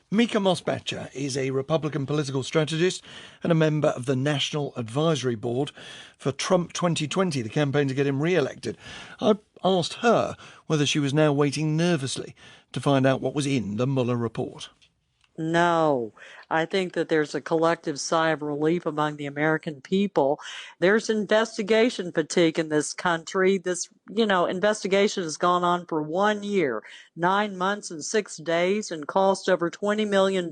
Mica Mosbacher is a Republican political strategist and a member of the National Advisory Board for Trump 2020, the campaign to get him re-elected. I asked her whether she was now waiting nervously to find out what was in the Mueller report. No, I think that there's a collective sigh of relief among the American people. There's investigation fatigue in this country. This, investigation has gone on for 1 year, 9 months and 6 days, and cost over $20 million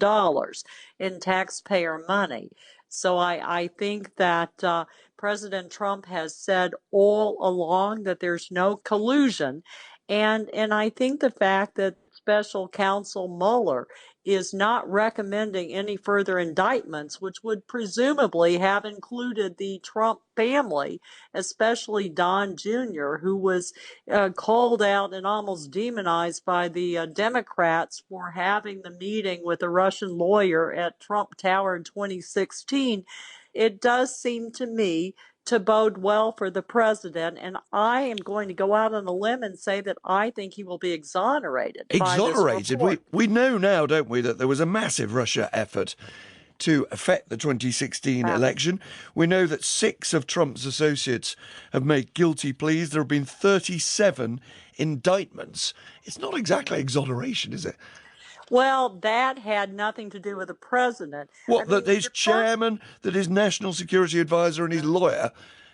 in taxpayer money. So I think that President Trump has said all along that there's no collusion. And I think the fact that special counsel Mueller is not recommending any further indictments, which would presumably have included the Trump family, especially Don Jr., who was called out and almost demonized by the Democrats for having the meeting with a Russian lawyer at Trump Tower in 2016. It does seem to me to bode well for the president, and I am going to go out on a limb and say that I think he will be exonerated by this Exonerated? report. We know now, don't we, that there was a massive Russia effort to affect the 2016 election. We know that 6 of Trump's associates have made guilty pleas. There have been 37 indictments. It's not exactly exoneration, is it? Well, that had nothing to do with the president. What, that his chairman, that his national security advisor and his lawyer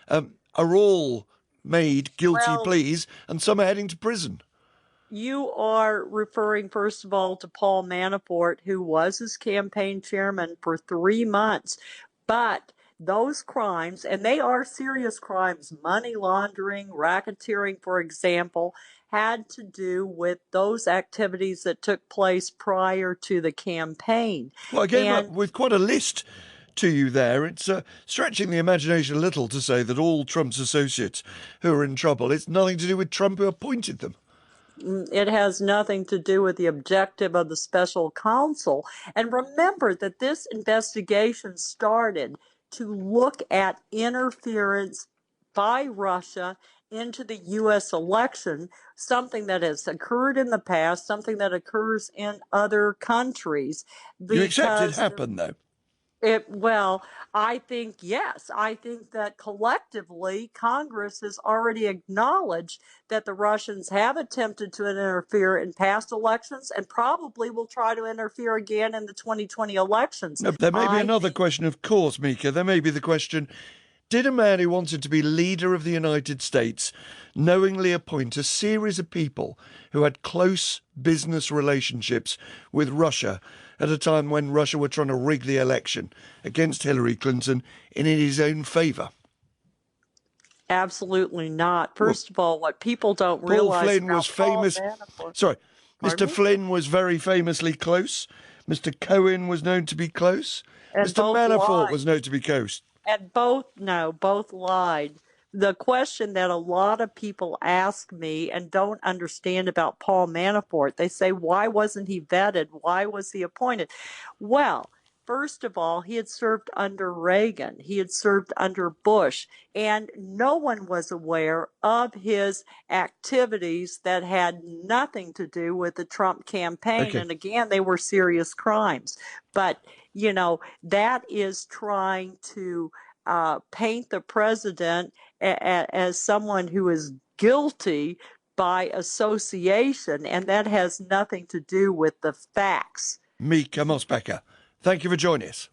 are all made guilty pleas, and some are heading to prison? You are referring, first of all, to Paul Manafort, who was his campaign chairman for 3 months. But those crimes, and they are serious crimes, money laundering, racketeering, for example, had to do with those activities that took place prior to the campaign. Well, again, with quite a list to you there, it's stretching the imagination a little to say that all Trump's associates who are in trouble, it's nothing to do with Trump who appointed them. It has nothing to do with the objective of the special counsel. And remember that this investigation started to look at interference by Russia into the U.S. election, something that has occurred in the past, something that occurs in other countries. You accept it happened, though? Well, I think, yes. I think that collectively Congress has already acknowledged that the Russians have attempted to interfere in past elections and probably will try to interfere again in the 2020 elections. No, there may be another question, of course, Mica. There may be the question, did a man who wanted to be leader of the United States knowingly appoint a series of people who had close business relationships with Russia at a time when Russia were trying to rig the election against Hillary Clinton in his own favour? Absolutely not. First of all, what people don't realize Paul Flynn was famous. Sorry, Mr. Flynn was very famously close. Mr. Cohen was known to be close. Mr. Manafort was known to be close. And both lied. The question that a lot of people ask me and don't understand about Paul Manafort, they say, why wasn't he vetted? Why was he appointed? Well, first of all, he had served under Reagan. He had served under Bush. And no one was aware of his activities that had nothing to do with the Trump campaign. Okay. And again, they were serious crimes. But, that is trying to paint the president as someone who is guilty by association, and that has nothing to do with the facts. Mica Mosbacher, thank you for joining us.